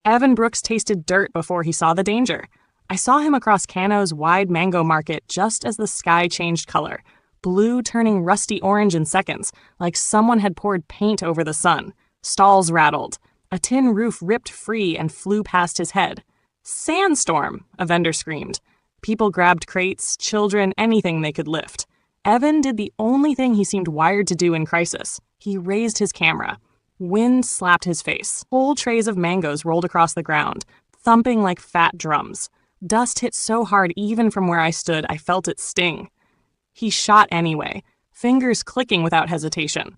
Evan Brooks tasted dirt before he saw the danger. I saw him across Kano's wide mango market just as the sky changed color, blue turning rusty orange in seconds, like someone had poured paint over the sun. Stalls rattled. A tin roof ripped free and flew past his head. "Sandstorm!" a vendor screamed. People grabbed crates, children, anything they could lift. Evan did the only thing he seemed wired to do in crisis. He raised his camera. Wind slapped his face. Whole trays of mangoes rolled across the ground, thumping like fat drums. Dust hit so hard even from where I stood, I felt it sting. He shot anyway, fingers clicking without hesitation.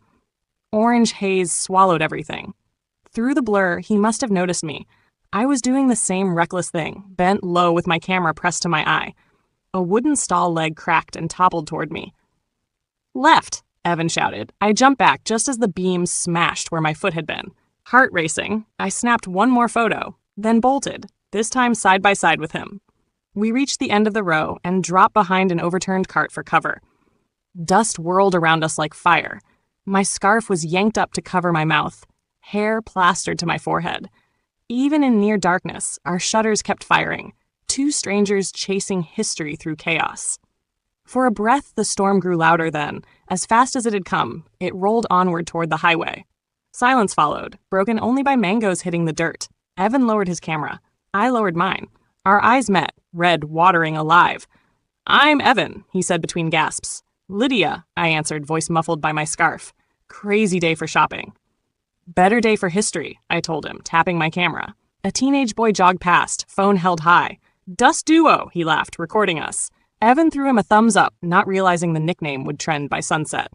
Orange haze swallowed everything. Through the blur, he must have noticed me. I was doing the same reckless thing, bent low with my camera pressed to my eye. A wooden stall leg cracked and toppled toward me. "Left!" Evan shouted. I jumped back just as the beam smashed where my foot had been. Heart racing, I snapped one more photo, then bolted, this time side by side with him. We reached the end of the row and dropped behind an overturned cart for cover. Dust whirled around us like fire. My scarf was yanked up to cover my mouth, hair plastered to my forehead. Even in near darkness, our shutters kept firing, two strangers chasing history through chaos. For a breath, the storm grew louder then. As fast as it had come, it rolled onward toward the highway. Silence followed, broken only by mangoes hitting the dirt. Evan lowered his camera. I lowered mine. Our eyes met, red, watering, alive. "I'm Evan," he said between gasps. "Lydia," I answered, voice muffled by my scarf. Crazy day for shopping. "Better day for history," I told him, tapping my camera. A teenage boy jogged past, phone held high. "Dust Duo," he laughed, recording us. Evan threw him a thumbs up, not realizing the nickname would trend by sunset.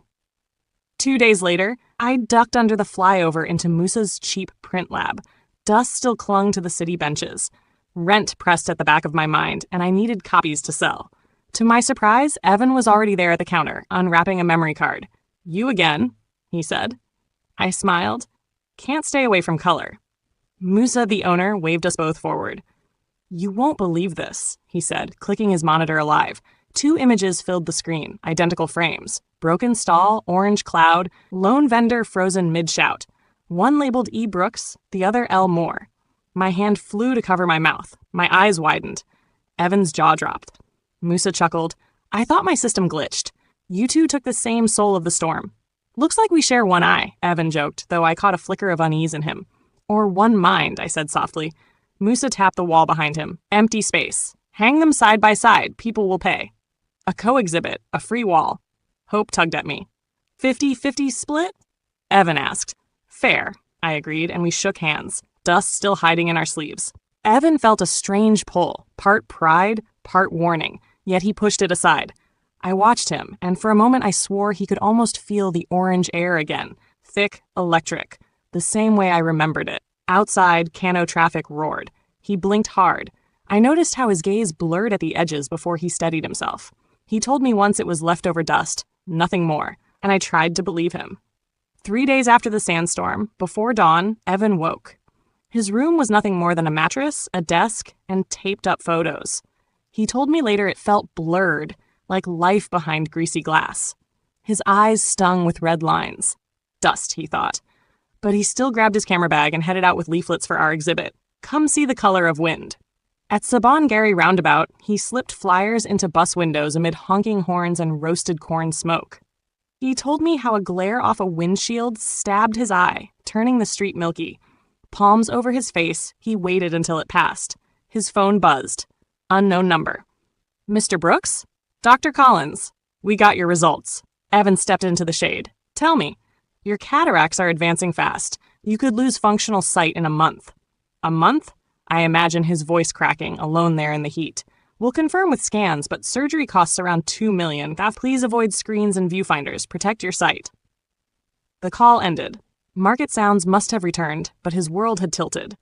2 days later, I ducked under the flyover into Musa's cheap print lab. Dust still clung to the city benches. Rent pressed at the back of my mind, and I needed copies to sell. To my surprise, Evan was already there at the counter, unwrapping a memory card. "You again," he said. I smiled. Can't stay away from color. Musa, the owner, waved us both forward. "You won't believe this," he said, clicking his monitor alive. 2 images filled the screen, identical frames. Broken stall, orange cloud, lone vendor frozen mid-shout. One labeled E. Brooks, the other L. Moore. My hand flew to cover my mouth. My eyes widened. Evan's jaw dropped. Musa chuckled. "I thought my system glitched. You two took the same soul of the storm." "Looks like we share one eye," Evan joked, though I caught a flicker of unease in him. "Or one mind," I said softly. Musa tapped the wall behind him. "Empty space. Hang them side by side. People will pay." "A co-exhibit. A free wall." Hope tugged at me. 50-50 split? Evan asked. "Fair," I agreed, and we shook hands, dust still hiding in our sleeves. Evan felt a strange pull, part pride, part warning, yet he pushed it aside. I watched him, and for a moment I swore he could almost feel the orange air again, thick, electric, the same way I remembered it. Outside, Kano traffic roared. He blinked hard. I noticed how his gaze blurred at the edges before he steadied himself. He told me once it was leftover dust, nothing more, and I tried to believe him. 3 days after the sandstorm, before dawn, Evan woke. His room was nothing more than a mattress, a desk, and taped-up photos. He told me later it felt blurred, like life behind greasy glass. His eyes stung with red lines. Dust, he thought. But he still grabbed his camera bag and headed out with leaflets for our exhibit. Come see the color of wind. At Saban Gary Roundabout, he slipped flyers into bus windows amid honking horns and roasted corn smoke. He told me how a glare off a windshield stabbed his eye, turning the street milky. Palms over his face, he waited until it passed. His phone buzzed. Unknown number. "Mr. Brooks? Dr. Collins. We got your results." Evan stepped into the shade. "Tell me. Your cataracts are advancing fast. You could lose functional sight in a month." "A month?" I imagine his voice cracking, alone there in the heat. "We'll confirm with scans, but surgery costs around $2 million. Please avoid screens and viewfinders. Protect your sight." The call ended. Market sounds must have returned, but his world had tilted.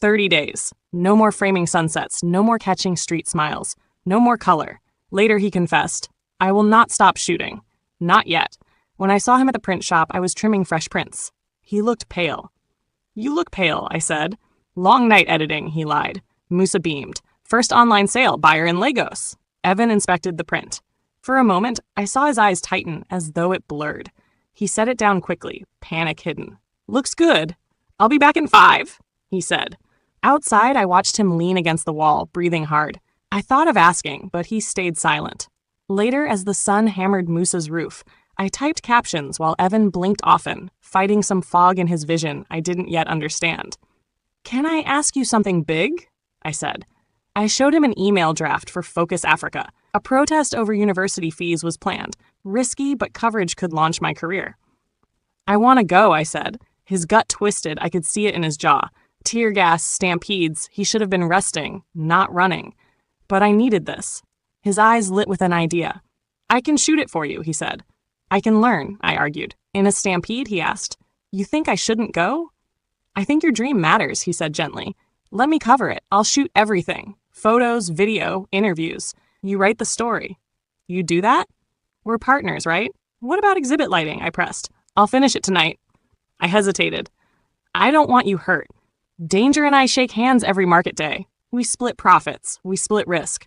30 days. No more framing sunsets. No more catching street smiles. No more color. Later he confessed, "I will not stop shooting. Not yet. When I saw him at the print shop, I was trimming fresh prints." He looked pale. "You look pale," I said. "Long night editing," he lied. Musa beamed. "First online sale, buyer in Lagos." Evan inspected the print. For a moment, I saw his eyes tighten as though it blurred. He set it down quickly, panic hidden. "Looks good. I'll be back in 5, he said. Outside, I watched him lean against the wall, breathing hard. I thought of asking, but he stayed silent. Later, as the sun hammered Moose's roof, I typed captions while Evan blinked often, fighting some fog in his vision I didn't yet understand. "Can I ask you something big?" I said. I showed him an email draft for Focus Africa. A protest over university fees was planned. Risky, but coverage could launch my career. "I want to go," I said. His gut twisted. I could see it in his jaw. Tear gas, stampedes. He should have been resting, not running. But I needed this. His eyes lit with an idea. "I can shoot it for you," he said. "I can learn," I argued. "In a stampede?" he asked. "You think I shouldn't go?" "I think your dream matters," he said gently. "Let me cover it. I'll shoot everything. Photos, video, interviews. You write the story." "You do that?" "We're partners, right?" "What about exhibit lighting?" I pressed. "I'll finish it tonight." I hesitated. "I don't want you hurt. Danger and I shake hands every market day. We split profits. We split risk."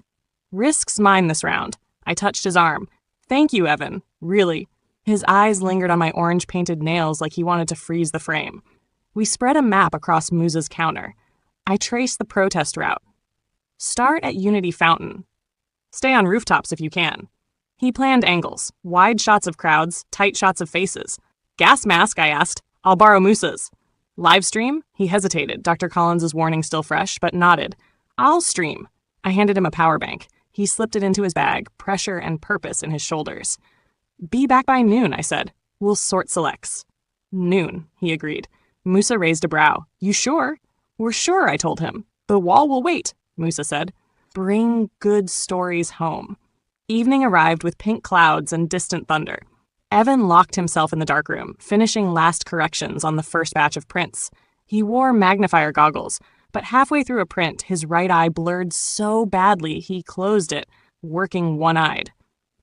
"Risk's mine this round." I touched his arm. "Thank you, Evan. Really." His eyes lingered on my orange-painted nails like he wanted to freeze the frame. We spread a map across Moose's counter. I traced the protest route. "Start at Unity Fountain. Stay on rooftops if you can." He planned angles, wide shots of crowds, tight shots of faces. "Gas mask?" I asked. "I'll borrow Moose's." "Live stream?" He hesitated, Dr. Collins' warning still fresh, but nodded. "I'll stream." I handed him a power bank. He slipped it into his bag, pressure and purpose in his shoulders. "Be back by noon," I said. "We'll sort selects." "Noon," he agreed. Musa raised a brow. "You sure?" "We're sure," I told him. "The wall will wait," Musa said. Bring good stories home. Evening arrived with pink clouds and distant thunder. Evan locked himself in the darkroom, finishing last corrections on the first batch of prints. He wore magnifier goggles, but halfway through a print, his right eye blurred so badly he closed it, working one-eyed.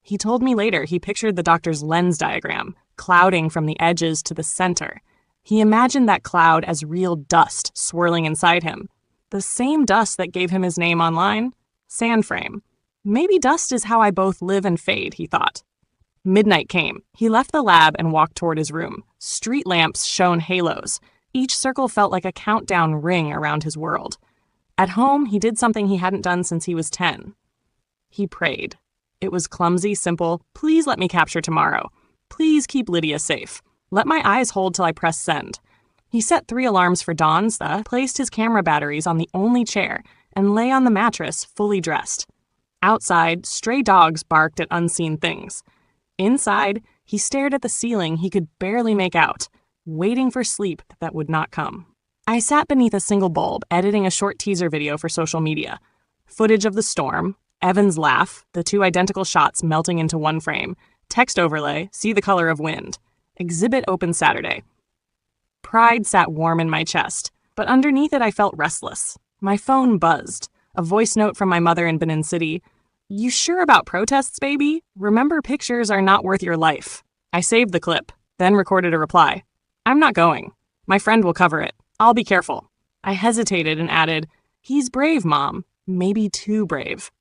He told me later he pictured the doctor's lens diagram, clouding from the edges to the center. He imagined that cloud as real dust swirling inside him. The same dust that gave him his name online? Sandframe. Maybe dust is how I both live and fade, he thought. Midnight came. He left the lab and walked toward his room. Street lamps shone halos. Each circle felt like a countdown ring around his world. At home, he did something he hadn't done since he was 10. He prayed. It was clumsy, simple. "Please let me capture tomorrow. Please keep Lydia safe. Let my eyes hold till I press send." He set 3 alarms for dawn, placed his camera batteries on the only chair, and lay on the mattress, fully dressed. Outside, stray dogs barked at unseen things. Inside, he stared at the ceiling he could barely make out, waiting for sleep that would not come. I sat beneath a single bulb, editing a short teaser video for social media. Footage of the storm, Evan's laugh, the 2 identical shots melting into one frame, text overlay, see the color of wind. Exhibit open Saturday. Pride sat warm in my chest, but underneath it I felt restless. My phone buzzed. A voice note from my mother in Benin City. "You sure about protests, baby? Remember, pictures are not worth your life." I saved the clip, then recorded a reply. "I'm not going. My friend will cover it. I'll be careful." I hesitated and added, "He's brave, Mom. Maybe too brave."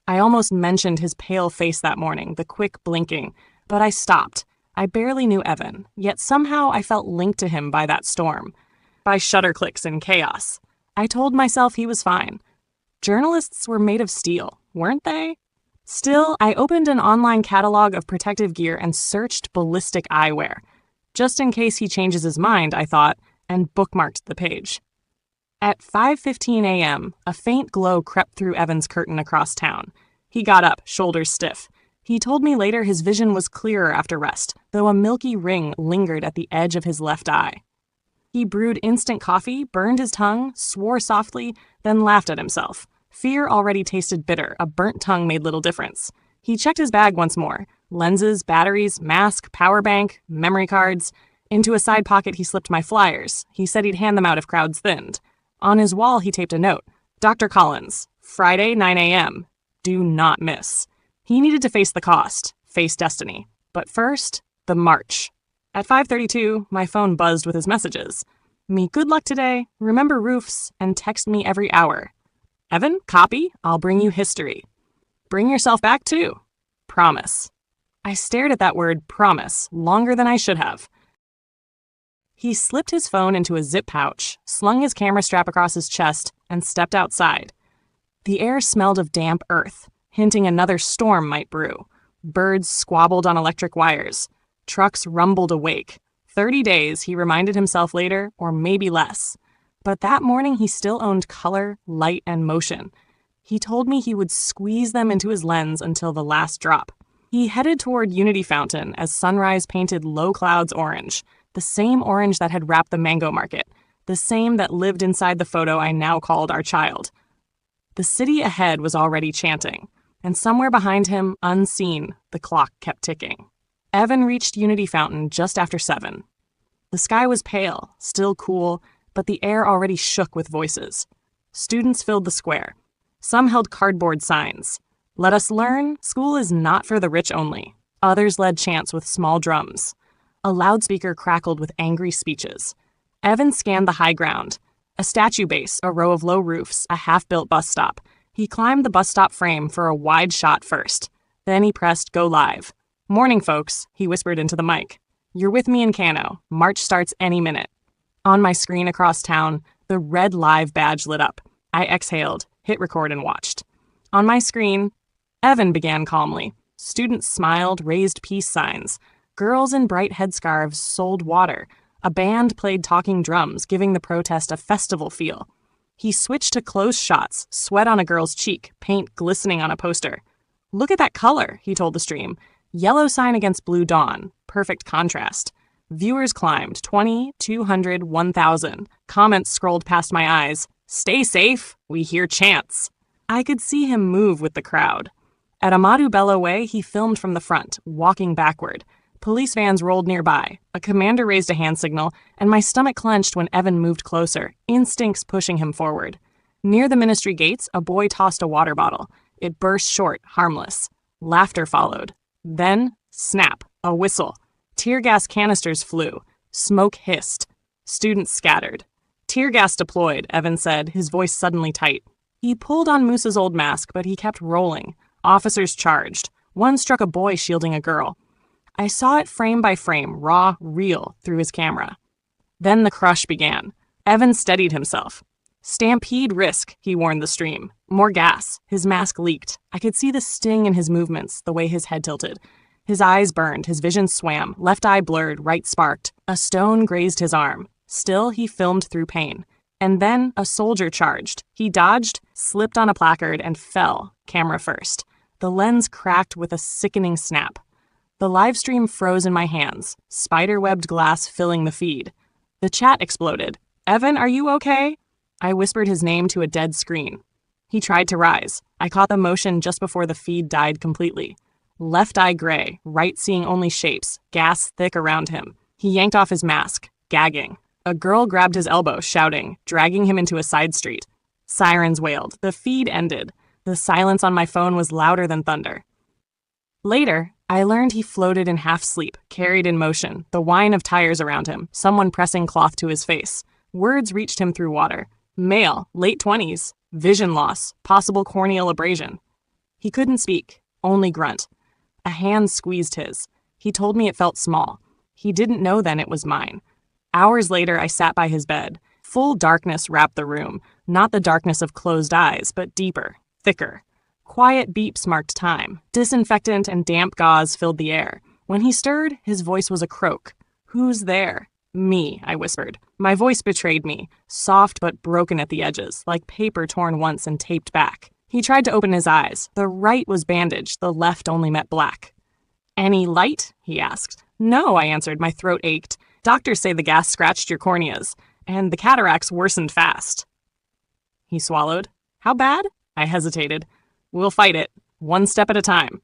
I almost mentioned his pale face that morning, the quick blinking, but I stopped. I barely knew Evan, yet somehow I felt linked to him by that storm, by shutter clicks and chaos. I told myself he was fine. Journalists were made of steel, weren't they? Still, I opened an online catalog of protective gear and searched ballistic eyewear. Just in case he changes his mind, I thought, and bookmarked the page. At 5:15 a.m., a faint glow crept through Evan's curtain across town. He got up, shoulders stiff. He told me later his vision was clearer after rest, though a milky ring lingered at the edge of his left eye. He brewed instant coffee, burned his tongue, swore softly, then laughed at himself. Fear already tasted bitter. A burnt tongue made little difference. He checked his bag once more. Lenses, batteries, mask, power bank, memory cards. Into a side pocket he slipped my flyers. He said he'd hand them out if crowds thinned. On his wall he taped a note. "Dr. Collins, Friday, 9 a.m. Do not miss." He needed to face the cost, face destiny. But first, the march. At 5:32, my phone buzzed with his messages. "Me good luck today, remember roofs, and text me every hour." "Evan, copy, I'll bring you history." "Bring yourself back too." "Promise." I stared at that word, promise, longer than I should have. He slipped his phone into a zip pouch, slung his camera strap across his chest, and stepped outside. The air smelled of damp earth, hinting another storm might brew. Birds squabbled on electric wires. Trucks rumbled awake. 30 days, he reminded himself later, or maybe less. But that morning he still owned color, light, and motion. He told me he would squeeze them into his lens until the last drop. He headed toward Unity Fountain as sunrise painted low clouds orange, the same orange that had wrapped the mango market, the same that lived inside the photo I now called our child. The city ahead was already chanting, and somewhere behind him, unseen, the clock kept ticking. Evan reached Unity Fountain just after 7. The sky was pale, still cool, but the air already shook with voices. Students filled the square. Some held cardboard signs. Let us learn, school is not for the rich only. Others led chants with small drums. A loudspeaker crackled with angry speeches. Evan scanned the high ground. A statue base, a row of low roofs, a half-built bus stop. He climbed the bus stop frame for a wide shot first. Then he pressed go live. Morning, folks, he whispered into the mic. You're with me in Kano. March starts any minute. On my screen across town, the red live badge lit up. I exhaled, hit record, and watched. On my screen, Evan began calmly. Students smiled, raised peace signs. Girls in bright headscarves sold water. A band played talking drums, giving the protest a festival feel. He switched to close shots, sweat on a girl's cheek, paint glistening on a poster. Look at that color, he told the stream. Yellow sign against blue dawn. Perfect contrast. Viewers climbed 20, 200, 1,000. Comments scrolled past my eyes. Stay safe, we hear chants. I could see him move with the crowd. At Amadou Bello Way, he filmed from the front, walking backward. Police vans rolled nearby. A commander raised a hand signal, and my stomach clenched when Evan moved closer, instincts pushing him forward. Near the ministry gates, a boy tossed a water bottle. It burst short, harmless. Laughter followed. Then, snap, a whistle. Tear gas canisters flew. Smoke hissed. Students scattered. Tear gas deployed, Evan said, his voice suddenly tight. He pulled on Moose's old mask, but he kept rolling. Officers charged. One struck a boy shielding a girl. I saw it frame by frame, raw, real, through his camera. Then the crush began. Evan steadied himself. Stampede risk, he warned the stream. More gas. His mask leaked. I could see the sting in his movements, the way his head tilted. His eyes burned, his vision swam, left eye blurred, right sparked. A stone grazed his arm. Still, he filmed through pain. And then a soldier charged. He dodged, slipped on a placard, and fell, camera first. The lens cracked with a sickening snap. The live stream froze in my hands, spider-webbed glass filling the feed. The chat exploded. Evan, are you okay? I whispered his name to a dead screen. He tried to rise. I caught the motion just before the feed died completely. Left eye gray, right seeing only shapes, gas thick around him. He yanked off his mask, gagging. A girl grabbed his elbow, shouting, dragging him into a side street. Sirens wailed. The feed ended. The silence on my phone was louder than thunder. Later, I learned he floated in half-sleep, carried in motion, the whine of tires around him, someone pressing cloth to his face. Words reached him through water. Male, late 20s, vision loss, possible corneal abrasion. He couldn't speak, only grunt. A hand squeezed his. He told me it felt small. He didn't know then it was mine. Hours later, I sat by his bed. Full darkness wrapped the room, not the darkness of closed eyes, but deeper, thicker. Quiet beeps marked time. Disinfectant and damp gauze filled the air. When he stirred, his voice was a croak. Who's there? Me, I whispered. My voice betrayed me, soft but broken at the edges, like paper torn once and taped back. He tried to open his eyes. The right was bandaged, the left only met black. Any light? He asked. No, I answered. My throat ached. Doctors say the gas scratched your corneas, and the cataracts worsened fast. He swallowed. How bad? I hesitated. We'll fight it, one step at a time.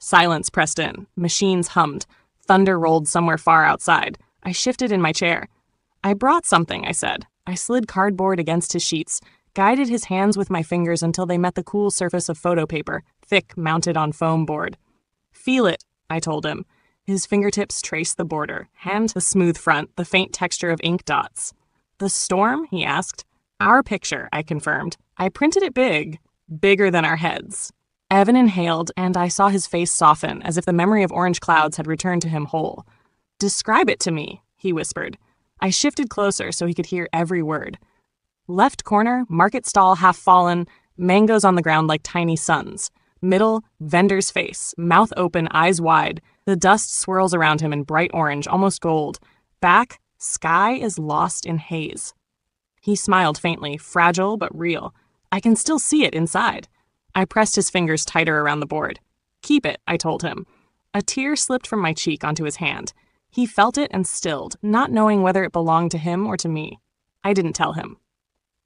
Silence pressed in. Machines hummed. Thunder rolled somewhere far outside. I shifted in my chair. I brought something, I said. I slid cardboard against his sheets, guided his hands with my fingers until they met the cool surface of photo paper, thick, mounted on foam board. Feel it, I told him. His fingertips traced the border, hand the smooth front, the faint texture of ink dots. The storm? He asked. Our picture, I confirmed. I printed it big. Bigger than our heads. Evan inhaled, and I saw his face soften, as if the memory of orange clouds had returned to him whole. Describe it to me, he whispered. I shifted closer so he could hear every word. Left corner, market stall half fallen, mangoes on the ground like tiny suns. Middle, vendor's face, mouth open, eyes wide. The dust swirls around him in bright orange, almost gold. Back, sky is lost in haze. He smiled faintly, fragile but real. I can still see it inside. I pressed his fingers tighter around the board. Keep it, I told him. A tear slipped from my cheek onto his hand. He felt it and stilled, not knowing whether it belonged to him or to me. I didn't tell him.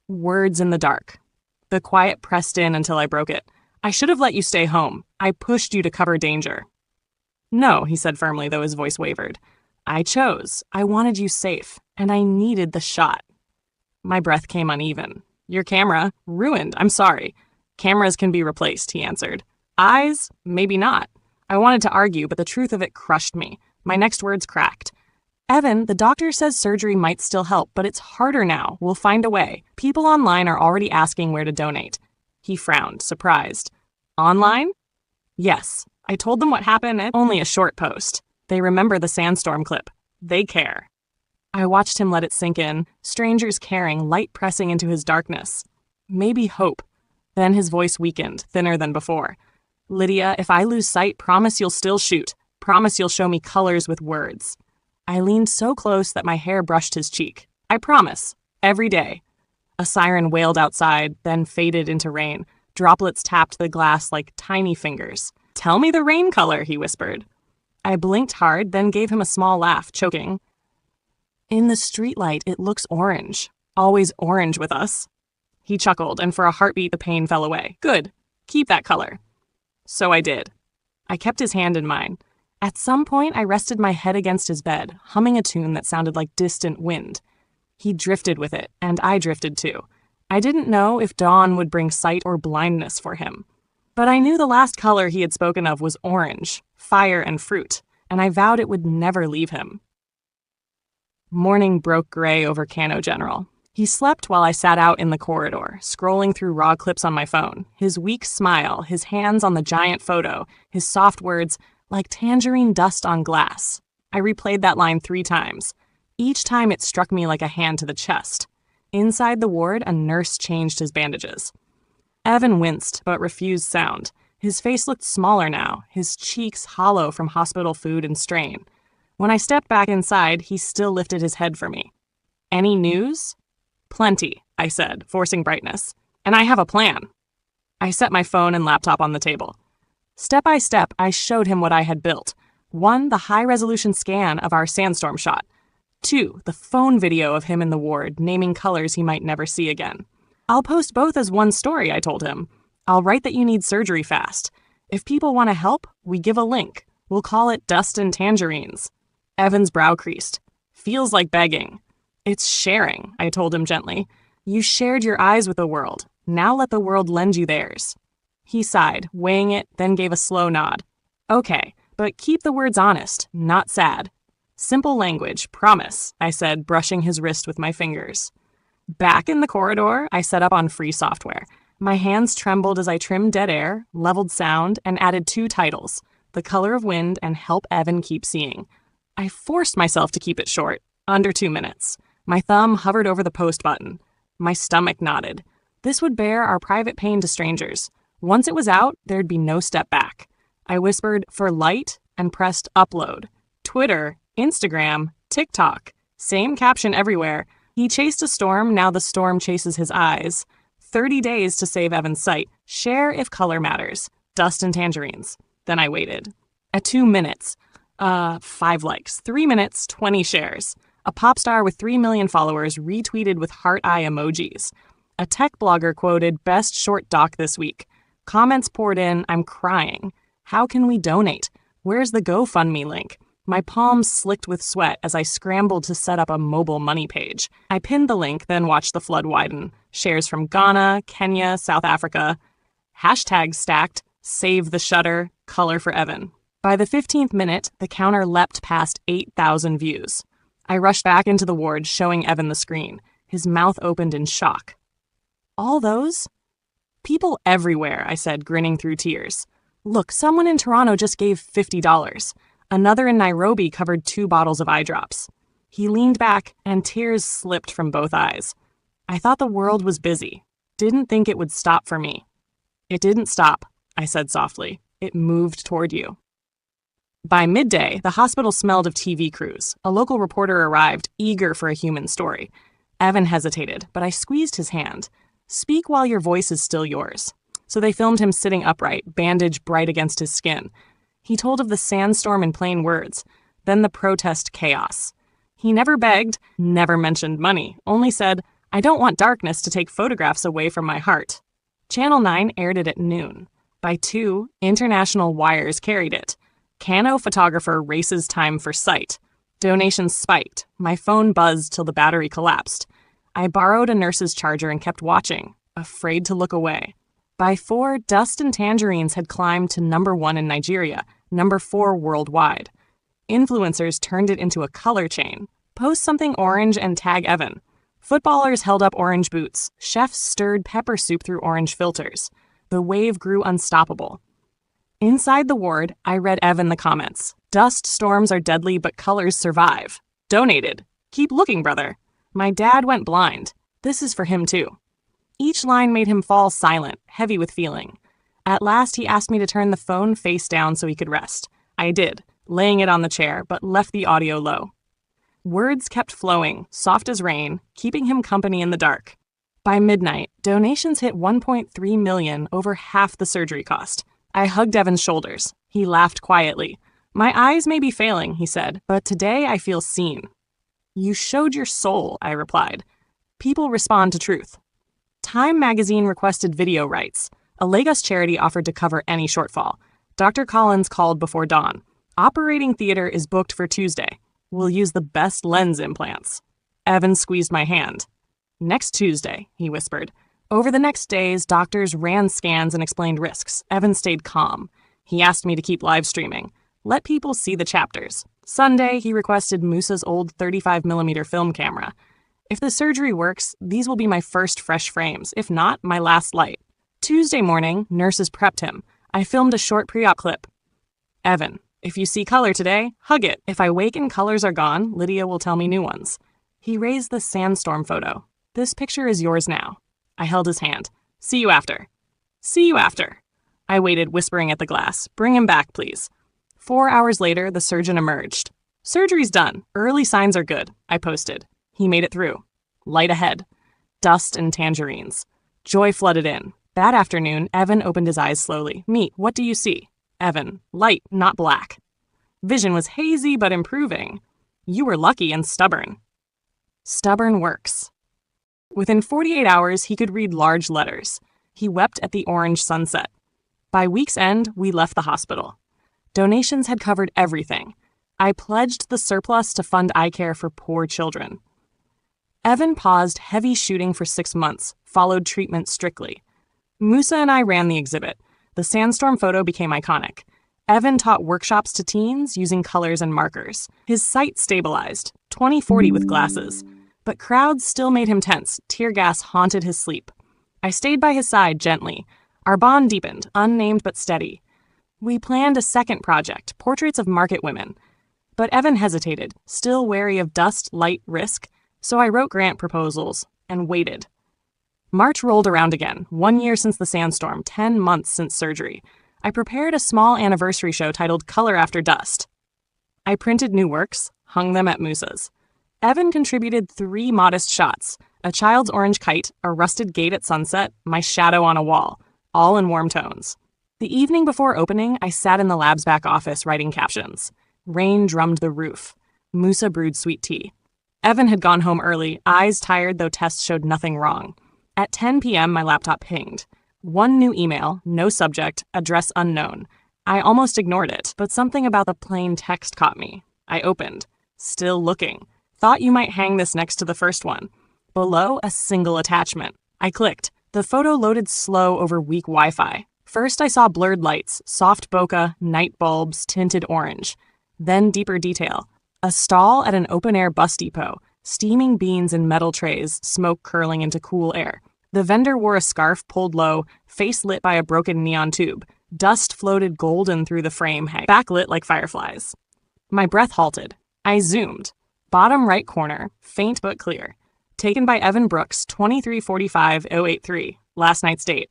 Words in the dark. The quiet pressed in until I broke it. I should have let you stay home. I pushed you to cover danger. No, he said firmly, though his voice wavered. I chose. I wanted you safe, and I needed the shot. My breath came uneven. Your camera? Ruined. I'm sorry. Cameras can be replaced, he answered. Eyes? Maybe not. I wanted to argue, but the truth of it crushed me. My next words cracked. Evan, the doctor says surgery might still help, but it's harder now. We'll find a way. People online are already asking where to donate. He frowned, surprised. Online? Yes. I told them what happened at only a short post. They remember the Sandstorm clip. They care. I watched him let it sink in, strangers caring, light pressing into his darkness. Maybe hope. Then his voice weakened, thinner than before. Lydia, if I lose sight, promise you'll still shoot. Promise you'll show me colors with words. I leaned so close that my hair brushed his cheek. I promise. Every day. A siren wailed outside, then faded into rain. Droplets tapped the glass like tiny fingers. Tell me the rain color, he whispered. I blinked hard, then gave him a small laugh, choking. In the streetlight, it looks orange. Always orange with us. He chuckled, and for a heartbeat the pain fell away. Good. Keep that color. So I did. I kept his hand in mine. At some point, I rested my head against his bed, humming a tune that sounded like distant wind. He drifted with it, and I drifted too. I didn't know if dawn would bring sight or blindness for him. But I knew the last color he had spoken of was orange, fire and fruit, and I vowed it would never leave him. Morning broke gray over Kano General. He slept while I sat out in the corridor, scrolling through raw clips on my phone, his weak smile, his hands on the giant photo, his soft words, like tangerine dust on glass. I replayed that line 3 times. Each time it struck me like a hand to the chest. Inside the ward, a nurse changed his bandages. Evan winced, but refused sound. His face looked smaller now, his cheeks hollow from hospital food and strain. When I stepped back inside, he still lifted his head for me. Any news? Plenty, I said, forcing brightness. And I have a plan. I set my phone and laptop on the table. Step by step, I showed him what I had built. 1, the high-resolution scan of our Sandstorm shot. 2, the phone video of him in the ward, naming colors he might never see again. I'll post both as one story, I told him. I'll write that you need surgery fast. If people want to help, we give a link. We'll call it Dust and Tangerines. Evan's brow creased. Feels like begging. It's sharing, I told him gently. You shared your eyes with the world. Now let the world lend you theirs. He sighed, weighing it, then gave a slow nod. Okay, but keep the words honest, not sad. Simple language, promise, I said, brushing his wrist with my fingers. Back in the corridor, I set up on free software. My hands trembled as I trimmed dead air, leveled sound, and added 2 titles, The Color of Wind and Help Evan Keep Seeing. I forced myself to keep it short, under 2 minutes. My thumb hovered over the post button. My stomach nodded. This would bear our private pain to strangers. Once it was out, there'd be no step back. I whispered, for light, and pressed upload. Twitter, Instagram, TikTok. Same caption everywhere. He chased a storm, now the storm chases his eyes. 30 days to save Evan's sight. Share if color matters. Dust and tangerines. Then I waited. At 2 minutes. 5 likes. 3 minutes, 20 shares. A pop star with 3 million followers retweeted with heart eye emojis. A tech blogger quoted, best short doc this week. Comments poured in, I'm crying. How can we donate? Where's the GoFundMe link? My palms slicked with sweat as I scrambled to set up a mobile money page. I pinned the link, then watched the flood widen. Shares from Ghana, Kenya, South Africa. Hashtags stacked, save the shutter, color for Evan. By the 15th minute, the counter leapt past 8,000 views. I rushed back into the ward, showing Evan the screen. His mouth opened in shock. All those? People everywhere, I said, grinning through tears. Look, someone in Toronto just gave $50. Another in Nairobi covered 2 bottles of eye drops. He leaned back, and tears slipped from both eyes. I thought the world was busy. Didn't think it would stop for me. It didn't stop, I said softly. It moved toward you. By midday, the hospital smelled of TV crews. A local reporter arrived, eager for a human story. Evan hesitated, but I squeezed his hand. Speak while your voice is still yours. So they filmed him sitting upright, bandage bright against his skin. He told of the sandstorm in plain words, then the protest chaos. He never begged, never mentioned money, only said, I don't want darkness to take photographs away from my heart. Channel 9 aired it at noon. By 2, international wires carried it. Kano photographer races time for sight. Donations spiked. My phone buzzed till the battery collapsed. I borrowed a nurse's charger and kept watching, afraid to look away. By 4, dust and tangerines had climbed to number 1 in Nigeria, number 4 worldwide. Influencers turned it into a color chain. Post something orange and tag Evan. Footballers held up orange boots. Chefs stirred pepper soup through orange filters. The wave grew unstoppable. Inside the ward, I read Evan the comments. Dust storms are deadly, but colors survive. Donated. Keep looking, brother. My dad went blind. This is for him, too. Each line made him fall silent, heavy with feeling. At last, he asked me to turn the phone face down so he could rest. I did, laying it on the chair, but left the audio low. Words kept flowing, soft as rain, keeping him company in the dark. By midnight, donations hit 1.3 million, over half the surgery cost. I hugged Evan's shoulders. He laughed quietly. My eyes may be failing, he said, but today I feel seen. You showed your soul, I replied. People respond to truth. Time magazine requested video rights. A Lagos charity offered to cover any shortfall. Dr. Collins called before dawn. Operating theater is booked for Tuesday. We'll use the best lens implants. Evan squeezed my hand. Next Tuesday, he whispered. Over the next days, doctors ran scans and explained risks. Evan stayed calm. He asked me to keep live streaming. Let people see the chapters. Sunday, he requested Musa's old 35mm film camera. If the surgery works, these will be my first fresh frames. If not, my last light. Tuesday morning, nurses prepped him. I filmed a short pre-op clip. Evan, if you see color today, hug it. If I wake and colors are gone, Lydia will tell me new ones. He raised the Sandstorm photo. This picture is yours now. I held his hand. See you after. See you after. I waited, whispering at the glass. Bring him back, please. 4 hours later, the surgeon emerged. Surgery's done. Early signs are good, I posted. He made it through. Light ahead. Dust and tangerines. Joy flooded in. That afternoon, Evan opened his eyes slowly. Meet, what do you see? Evan, light, not black. Vision was hazy but improving. You were lucky and stubborn. Stubborn works. Within 48 hours, he could read large letters. He wept at the orange sunset. By week's end, we left the hospital. Donations had covered everything. I pledged the surplus to fund eye care for poor children. Evan paused heavy shooting for 6 months, followed treatment strictly. Musa and I ran the exhibit. The Sandstorm photo became iconic. Evan taught workshops to teens using colors and markers. His sight stabilized, 20/40 with glasses. But crowds still made him tense. Tear gas haunted his sleep. I stayed by his side gently. Our bond deepened, unnamed but steady. We planned a second project, portraits of market women. But Evan hesitated, still wary of dust, light, risk. So I wrote grant proposals and waited. March rolled around again, 1 year since the sandstorm, 10 months since surgery. I prepared a small anniversary show titled Color After Dust. I printed new works, hung them at Musa's. Evan contributed 3 modest shots, a child's orange kite, a rusted gate at sunset, my shadow on a wall, all in warm tones. The evening before opening, I sat in the lab's back office writing captions. Rain drummed the roof. Musa brewed sweet tea. Evan had gone home early, eyes tired though tests showed nothing wrong. At 10 p.m., my laptop pinged. 1 new email, no subject, address unknown. I almost ignored it, but something about the plain text caught me. I opened. Still looking. Thought you might hang this next to the first one. Below, a single attachment. I clicked. The photo loaded slow over weak Wi-Fi. First, I saw blurred lights, soft bokeh, night bulbs, tinted orange. Then deeper detail. A stall at an open-air bus depot. Steaming beans in metal trays, smoke curling into cool air. The vendor wore a scarf pulled low, face lit by a broken neon tube. Dust floated golden through the frame, backlit like fireflies. My breath halted. I zoomed. Bottom right corner, faint but clear. Taken by Evan Brooks, 2345-083, last night's date.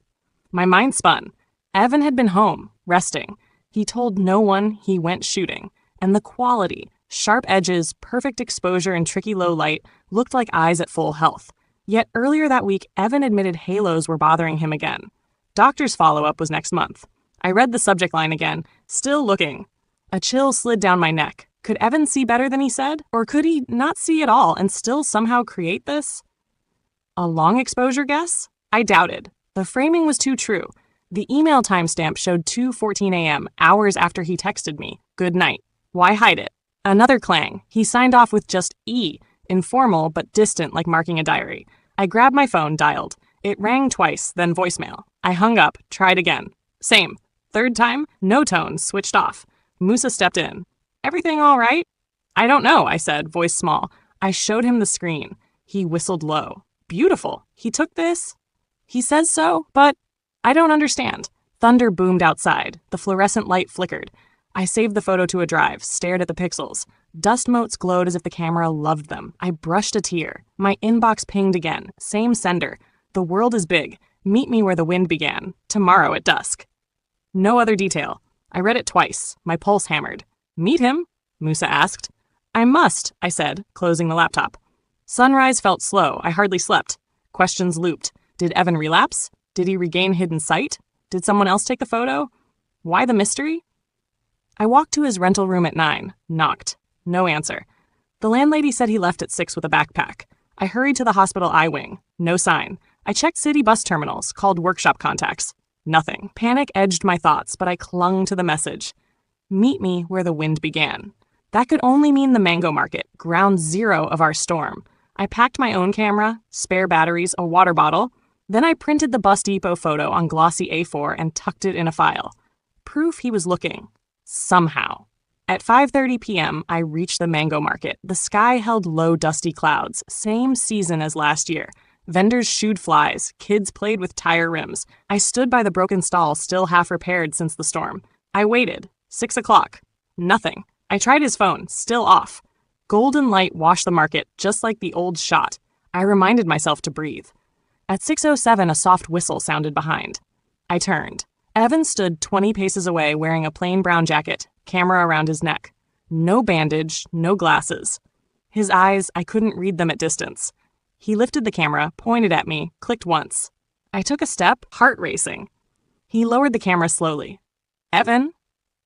My mind spun. Evan had been home, resting. He told no one he went shooting. And the quality, sharp edges, perfect exposure and tricky low light, looked like eyes at full health. Yet earlier that week, Evan admitted halos were bothering him again. Doctor's follow-up was next month. I read the subject line again, still looking. A chill slid down my neck. Could Evan see better than he said? Or could he not see at all and still somehow create this? A long exposure guess? I doubted. The framing was too true. The email timestamp showed 2:14 a.m., hours after he texted me. Good night. Why hide it? Another clang. He signed off with just E, informal but distant like marking a diary. I grabbed my phone, dialed. It rang twice, then voicemail. I hung up, tried again. Same. Third time, no tone, switched off. Musa stepped in. Everything all right? I don't know, I said, voice small. I showed him the screen. He whistled low. Beautiful. He took this? He says so, but I don't understand. Thunder boomed outside. The fluorescent light flickered. I saved the photo to a drive, stared at the pixels. Dust motes glowed as if the camera loved them. I brushed a tear. My inbox pinged again. Same sender. The world is big. Meet me where the wind began. Tomorrow at dusk. No other detail. I read it twice. My pulse hammered. Meet him? Musa asked. I must, I said, closing the laptop. Sunrise felt slow. I hardly slept. Questions looped. Did Evan relapse? Did he regain hidden sight? Did someone else take the photo? Why the mystery? I walked to his rental room at 9, knocked. No answer. The landlady said he left at 6 with a backpack. I hurried to the hospital I wing. No sign. I checked city bus terminals, called workshop contacts. Nothing. Panic edged my thoughts, but I clung to the message. Meet me where the wind began. That could only mean the mango market, ground zero of our storm. I packed my own camera, spare batteries, a water bottle. Then I printed the bus depot photo on glossy A4 and tucked it in a file. Proof he was looking. Somehow. At 5:30 p.m., I reached the mango market. The sky held low, dusty clouds, same season as last year. Vendors shooed flies. Kids played with tire rims. I stood by the broken stall, still half repaired since the storm. I waited. 6 o'clock. Nothing. I tried his phone. Still off. Golden light washed the market, just like the old shot. I reminded myself to breathe. At 6:07, a soft whistle sounded behind. I turned. Evan stood 20 paces away wearing a plain brown jacket, camera around his neck. No bandage, no glasses. His eyes, I couldn't read them at distance. He lifted the camera, pointed at me, clicked once. I took a step, heart racing. He lowered the camera slowly. Evan?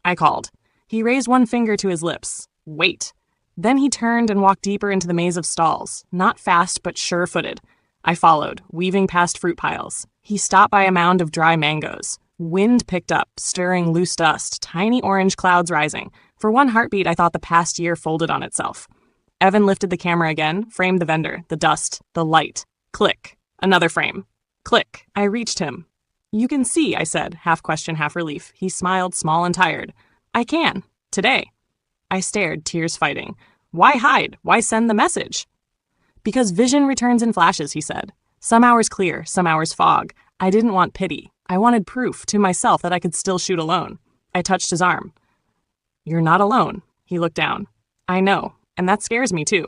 I called. He raised one finger to his lips. Wait. Then he turned and walked deeper into the maze of stalls, not fast but sure-footed. I followed, weaving past fruit piles. He stopped by a mound of dry mangoes. Wind picked up, stirring loose dust, tiny orange clouds rising. For one heartbeat, I thought the past year folded on itself. Evan lifted the camera again, framed the vendor, the dust, the light. Click. Another frame. Click. I reached him. You can see, I said, half question, half relief. He smiled, small and tired. I can. Today. I stared, tears fighting. Why hide? Why send the message? Because vision returns in flashes, he said. Some hours clear, some hours fog. I didn't want pity. I wanted proof to myself that I could still shoot alone. I touched his arm. You're not alone. He looked down. I know, and that scares me too.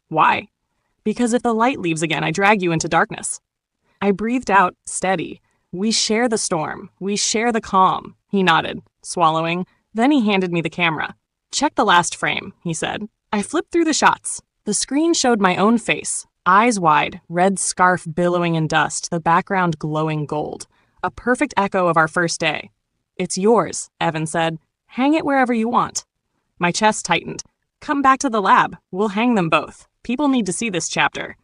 Why? Because if the light leaves again, I drag you into darkness. I breathed out, steady. We share the storm. We share the calm. He nodded, swallowing. Then he handed me the camera. Check the last frame, he said. I flipped through the shots. The screen showed my own face, eyes wide, red scarf billowing in dust, the background glowing gold. A perfect echo of our first day. It's yours, Evan said. Hang it wherever you want. My chest tightened. Come back to the lab. We'll hang them both. People need to see this chapter.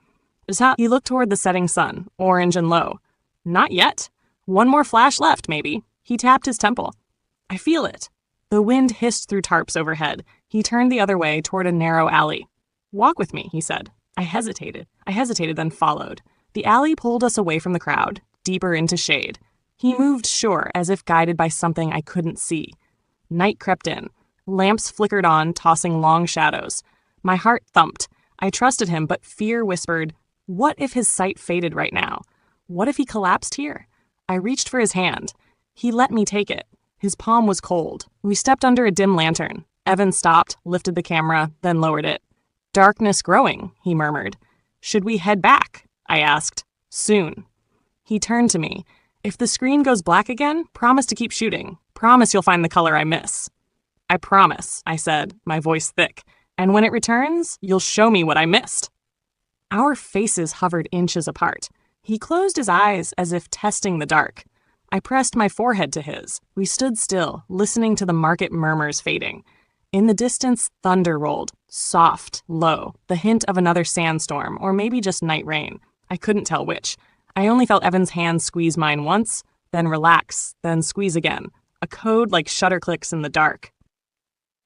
He looked toward the setting sun, orange and low. Not yet. One more flash left, maybe. He tapped his temple. I feel it. The wind hissed through tarps overhead. He turned the other way toward a narrow alley. Walk with me, he said. I hesitated, then followed. The alley pulled us away from the crowd, deeper into shade. He moved sure, as if guided by something I couldn't see. Night crept in. Lamps flickered on, tossing long shadows. My heart thumped. I trusted him, but fear whispered, what if his sight faded right now? What if he collapsed here? I reached for his hand. He let me take it. His palm was cold. We stepped under a dim lantern. Evan stopped, lifted the camera, then lowered it. Darkness growing, he murmured. Should we head back? I asked. Soon. He turned to me. If the screen goes black again, promise to keep shooting. Promise you'll find the color I miss. I promise, I said, my voice thick. And when it returns, you'll show me what I missed. Our faces hovered inches apart. He closed his eyes as if testing the dark. I pressed my forehead to his. We stood still, listening to the market murmurs fading. In the distance, thunder rolled, soft, low, the hint of another sandstorm, or maybe just night rain. I couldn't tell which. I only felt Evan's hand squeeze mine once, then relax, then squeeze again. A code like shutter clicks in the dark.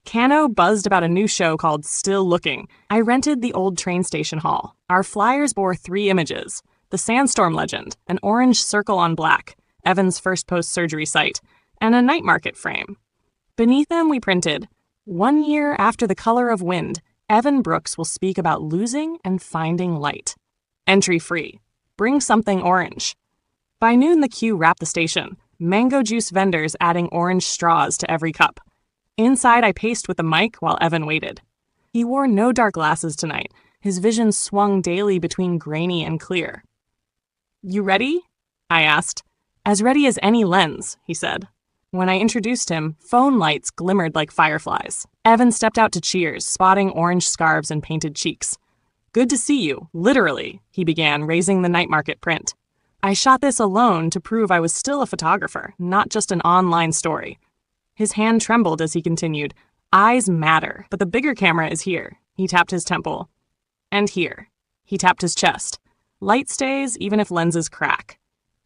Kano buzzed about a new show called Still Looking. I rented the old train station hall. Our flyers bore 3 images. The Sandstorm legend, an orange circle on black, Evan's first post-surgery site, and a night market frame. Beneath them we printed, 1 year after the color of wind, Evan Brooks will speak about losing and finding light. Entry free. Bring something orange. By noon the queue wrapped the station, mango juice vendors adding orange straws to every cup. Inside I paced with the mic while Evan waited. He wore no dark glasses tonight. His vision swung daily between grainy and clear. You ready? I asked. As ready as any lens, he said. When I introduced him, phone lights glimmered like fireflies. Evan stepped out to cheers, spotting orange scarves and painted cheeks. Good to see you, literally, he began, raising the night market print. I shot this alone to prove I was still a photographer, not just an online story. His hand trembled as he continued. Eyes matter, but the bigger camera is here. He tapped his temple. And here. He tapped his chest. Light stays even if lenses crack.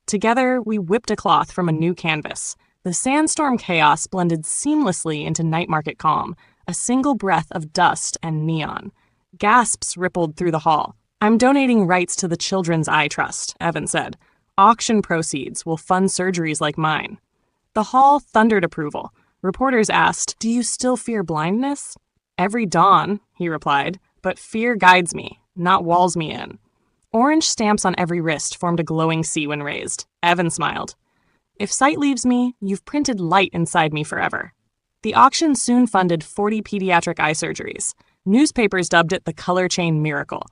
Together, we whipped a cloth from a new canvas. The sandstorm chaos blended seamlessly into night market calm, a single breath of dust and neon. Gasps rippled through the hall. I'm donating rights to the Children's Eye Trust, Evan said. Auction proceeds will fund surgeries like mine. The hall thundered approval. Reporters asked, do you still fear blindness? Every dawn, he replied, but fear guides me, not walls me in. Orange stamps on every wrist formed a glowing C when raised. Evan smiled. If sight leaves me, you've printed light inside me forever. The auction soon funded 40 pediatric eye surgeries. Newspapers dubbed it the color chain miracle.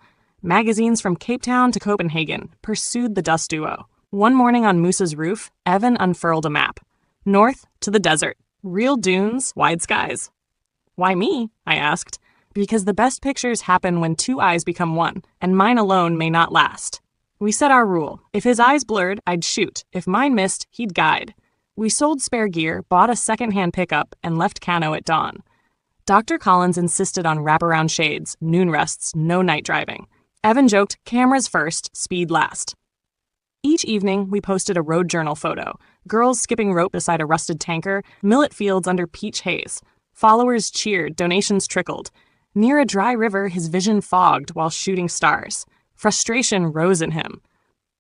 Magazines from Cape Town to Copenhagen pursued the dust duo. One morning on Moose's roof, Evan unfurled a map. North to the desert. Real dunes, wide skies. Why me? I asked. Because the best pictures happen when 2 eyes become one, and mine alone may not last. We set our rule. If his eyes blurred, I'd shoot. If mine missed, he'd guide. We sold spare gear, bought a second-hand pickup, and left Kano at dawn. Dr. Collins insisted on wraparound shades, noon rests, no night driving. Evan joked, cameras first, speed last. Each evening, we posted a road journal photo. Girls skipping rope beside a rusted tanker, millet fields under peach haze. Followers cheered, donations trickled. Near a dry river, his vision fogged while shooting stars. Frustration rose in him.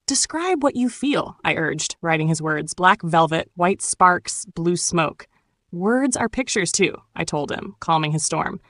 Describe what you feel, I urged, writing his words, black velvet, white sparks, blue smoke. Words are pictures too, I told him, calming his storm.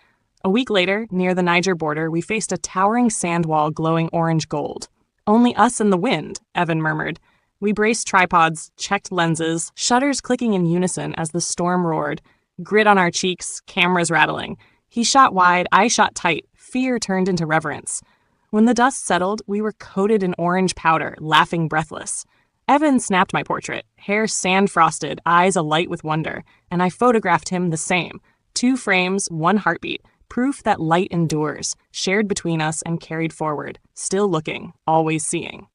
A week later, near the Niger border, we faced a towering sand wall glowing orange gold. Only us and the wind, Evan murmured. We braced tripods, checked lenses, shutters clicking in unison as the storm roared. Grit on our cheeks, cameras rattling. He shot wide, I shot tight. Fear turned into reverence. When the dust settled, we were coated in orange powder, laughing breathless. Evan snapped my portrait, hair sand-frosted, eyes alight with wonder, and I photographed him the same. 2 frames, 1 heartbeat, proof that light endures, shared between us and carried forward, still looking, always seeing.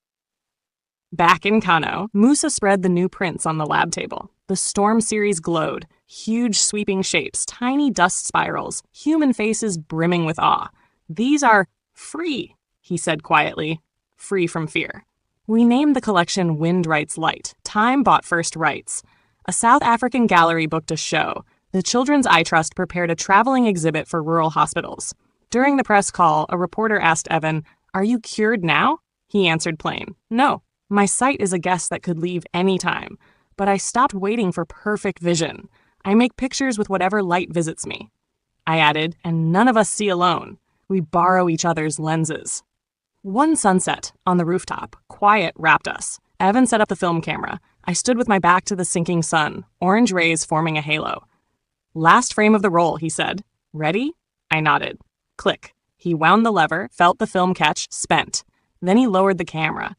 Back in Kano, Musa spread the new prints on the lab table. The Storm series glowed, huge sweeping shapes, tiny dust spirals, human faces brimming with awe. These are free, he said quietly, free from fear. We named the collection Wind Writes Light. Time bought first rights. A South African gallery booked a show. The Children's Eye Trust prepared a traveling exhibit for rural hospitals. During the press call, a reporter asked Evan, "Are you cured now?" He answered plain, "No. My sight is a guest that could leave any time. But I stopped waiting for perfect vision. I make pictures with whatever light visits me." I added, "And none of us see alone. We borrow each other's lenses." One sunset, on the rooftop, quiet wrapped us. Evan set up the film camera. I stood with my back to the sinking sun, orange rays forming a halo. "Last frame of the roll," he said. "Ready?" I nodded. Click. He wound the lever, felt the film catch, spent. Then he lowered the camera.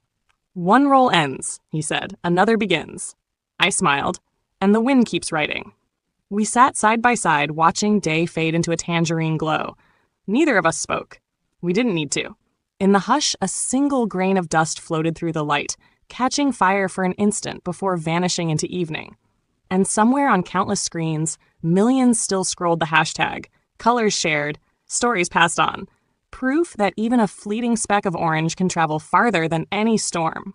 "One roll ends," he said. "Another begins." I smiled, and the wind keeps writing. We sat side by side, watching day fade into a tangerine glow. Neither of us spoke. We didn't need to. In the hush, a single grain of dust floated through the light, catching fire for an instant before vanishing into evening. And somewhere on countless screens, millions still scrolled the hashtag, colors shared, stories passed on. Proof that even a fleeting speck of orange can travel farther than any storm.